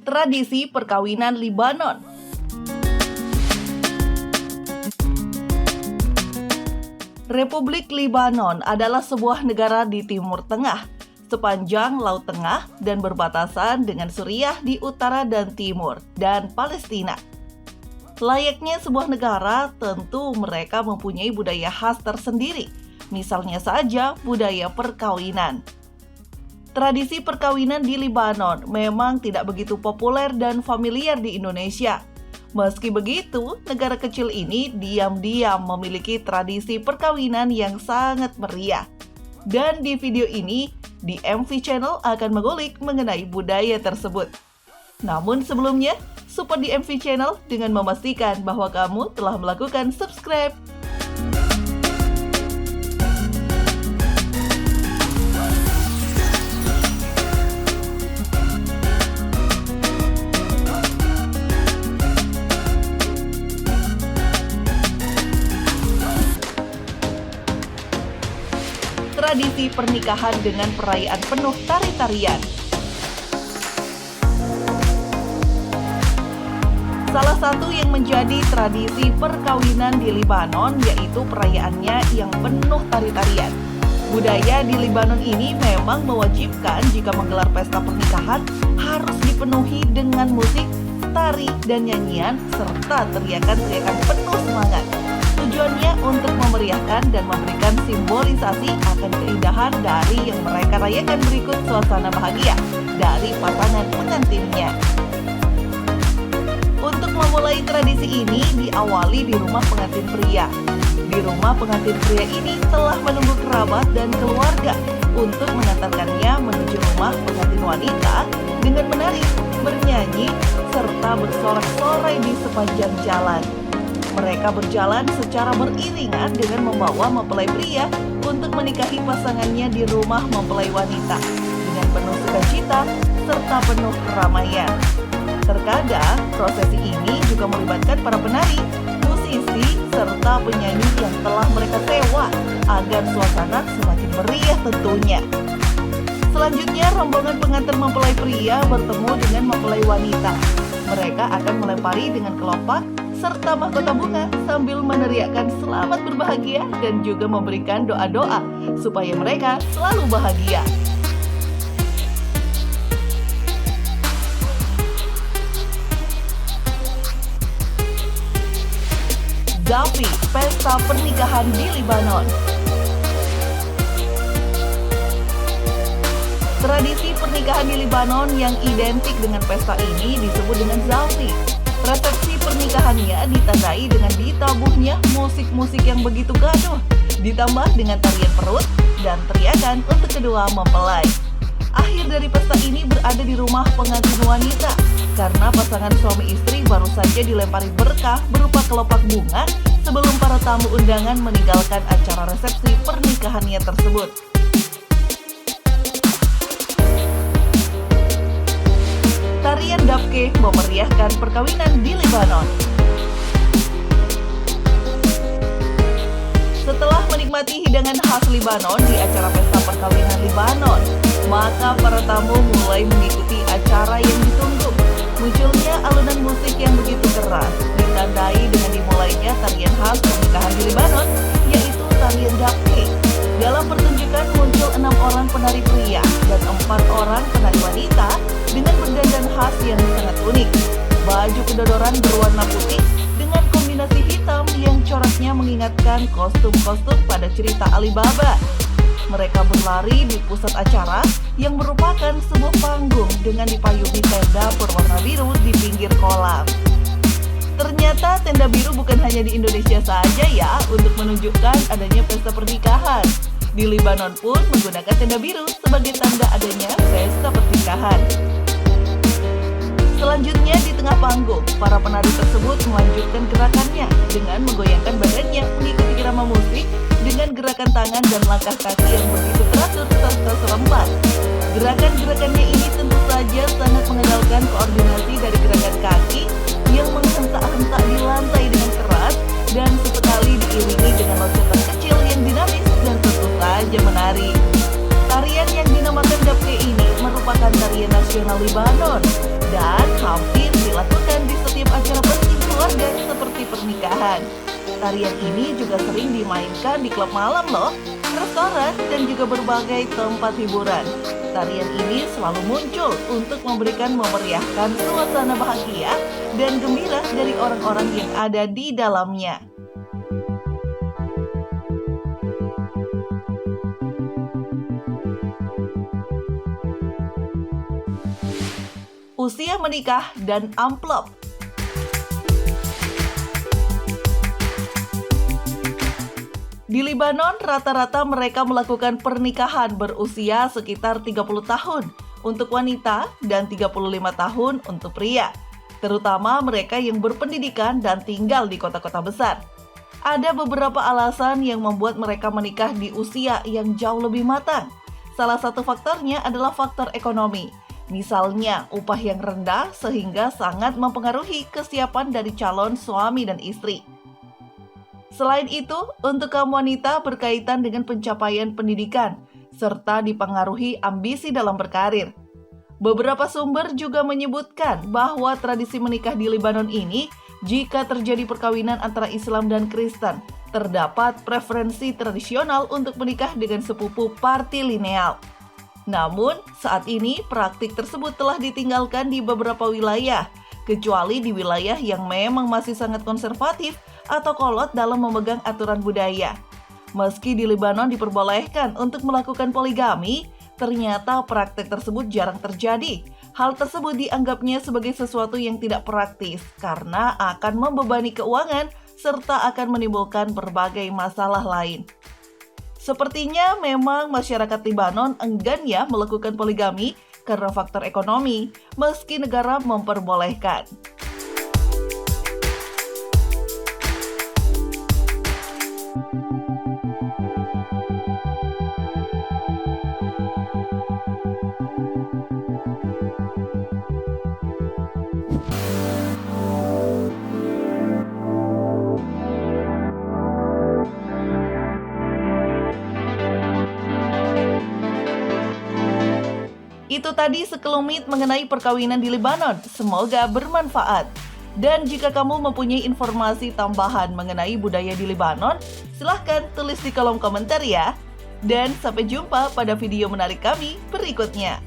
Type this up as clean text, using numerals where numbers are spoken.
Tradisi perkawinan Libanon. Republik Libanon adalah sebuah negara di Timur Tengah, sepanjang Laut Tengah dan berbatasan dengan Suriah di utara dan timur, dan Palestina. Layaknya sebuah negara, tentu mereka mempunyai budaya khas tersendiri, misalnya saja budaya perkawinan. Tradisi perkawinan di Libanon memang tidak begitu populer dan familiar di Indonesia. Meski begitu, negara kecil ini diam-diam memiliki tradisi perkawinan yang sangat meriah. Dan di video ini, di MV Channel akan mengulik mengenai budaya tersebut. Namun sebelumnya, support di MV Channel dengan memastikan bahwa kamu telah melakukan subscribe. Tradisi pernikahan dengan perayaan penuh tari-tarian. Salah satu yang menjadi tradisi perkawinan di Libanon yaitu perayaannya yang penuh tari-tarian. Budaya di Libanon ini memang mewajibkan jika menggelar pesta pernikahan harus dipenuhi dengan musik, tari, dan nyanyian serta teriakan-teriakan penuh semangat. Tujuannya untuk memeriahkan dan memberikan simbolisasi akan keindahan dari yang mereka rayakan berikut suasana bahagia dari pasangan pengantinnya. Untuk memulai tradisi ini diawali di rumah pengantin pria. Di rumah pengantin pria ini telah menunggu kerabat dan keluarga untuk mengantarkannya menuju rumah pengantin wanita dengan menari, bernyanyi, serta bersorak-sorai di sepanjang jalan. Mereka berjalan secara beriringan dengan membawa mempelai pria untuk menikahi pasangannya di rumah mempelai wanita dengan penuh sukacita serta penuh keramaian. Terkadang, prosesi ini juga melibatkan para penari, musisi, serta penyanyi yang telah mereka sewa agar suasana semakin meriah tentunya. Selanjutnya, rombongan pengantin mempelai pria bertemu dengan mempelai wanita. Mereka akan melempari dengan kelopak serta mahkota bunga sambil meneriakkan selamat berbahagia dan juga memberikan doa-doa supaya mereka selalu bahagia. Zafi, pesta pernikahan di Libanon. Tradisi pernikahan di Libanon yang identik dengan pesta ini disebut dengan Zafi. Resepsi pernikahannya ditandai dengan ditabuhnya musik-musik yang begitu gaduh, ditambah dengan tarian perut dan teriakan untuk kedua mempelai. Akhir dari pesta ini berada di rumah pengantin wanita, karena pasangan suami istri baru saja dilempari berkah berupa kelopak bunga sebelum para tamu undangan meninggalkan acara resepsi pernikahannya tersebut. Tarian Dabke memeriahkan perkawinan di Libanon. Setelah menikmati hidangan khas Libanon di acara pesta perkawinan Libanon, maka para tamu mulai mengikuti acara yang ditunggu. Munculnya alunan musik yang begitu keras, ditandai dengan dimulainya tarian khas pernikahan di Libanon, yaitu tarian Dabke. Dalam pertunjukan muncul 6 orang penari pria dan 4 orang penari wanita dengan berdandan khas yang sangat unik. Baju kedodoran berwarna putih dengan kombinasi hitam yang coraknya mengingatkan kostum-kostum pada cerita Alibaba. Mereka berlari di pusat acara yang merupakan sebuah panggung dengan dipayungi tenda berwarna biru di pinggir kolam. Ternyata tenda biru bukan hanya di Indonesia saja ya untuk menunjukkan adanya pesta pernikahan. Di Libanon pun menggunakan tenda biru sebagai tanda adanya pesta pernikahan. Selanjutnya di tengah panggung, para penari tersebut melanjutkan gerakannya dengan menggoyangkan badannya mengikuti irama musik dengan gerakan tangan dan langkah kaki yang begitu teratur serta serempak. Gerakan-gerakannya ini tentu saja sangat mengandalkan koordinasi dari gerakan kaki yang menghentak-hentak di lantai dengan keras dan sesekali diiringi dengan loncatan kecil yang dinamis dan tentu saja menarik. Tarian yang dinamakan Dabke ini merupakan tarian nasional tradisional Lebanon dan hampir dilakukan di setiap acara penting keluarga seperti pernikahan. Tarian ini juga sering dimainkan di klub malam loh, restoran, dan juga berbagai tempat hiburan. Tarian ini selalu muncul untuk memberikan memeriahkan suasana bahagia dan gembira dari orang-orang yang ada di dalamnya. Usia menikah dan amplop. Di Lebanon, rata-rata mereka melakukan pernikahan berusia sekitar 30 tahun untuk wanita dan 35 tahun untuk pria, terutama mereka yang berpendidikan dan tinggal di kota-kota besar. Ada beberapa alasan yang membuat mereka menikah di usia yang jauh lebih matang. Salah satu faktornya adalah faktor ekonomi. Misalnya, upah yang rendah sehingga sangat mempengaruhi kesiapan dari calon suami dan istri. Selain itu, untuk kaum wanita berkaitan dengan pencapaian pendidikan, serta dipengaruhi ambisi dalam berkarir. Beberapa sumber juga menyebutkan bahwa tradisi menikah di Lebanon ini, jika terjadi perkawinan antara Islam dan Kristen, terdapat preferensi tradisional untuk menikah dengan sepupu patrilineal. Namun, saat ini praktik tersebut telah ditinggalkan di beberapa wilayah, kecuali di wilayah yang memang masih sangat konservatif atau kolot dalam memegang aturan budaya. Meski di Lebanon diperbolehkan untuk melakukan poligami, ternyata praktek tersebut jarang terjadi. Hal tersebut dianggapnya sebagai sesuatu yang tidak praktis karena akan membebani keuangan serta akan menimbulkan berbagai masalah lain. Sepertinya memang masyarakat Lebanon enggan ya melakukan poligami karena faktor ekonomi, meski negara memperbolehkan. Itu tadi sekelumit mengenai perkawinan di Lebanon. Semoga bermanfaat. Dan jika kamu mempunyai informasi tambahan mengenai budaya di Lebanon, silahkan tulis di kolom komentar ya. Dan sampai jumpa pada video menarik kami berikutnya.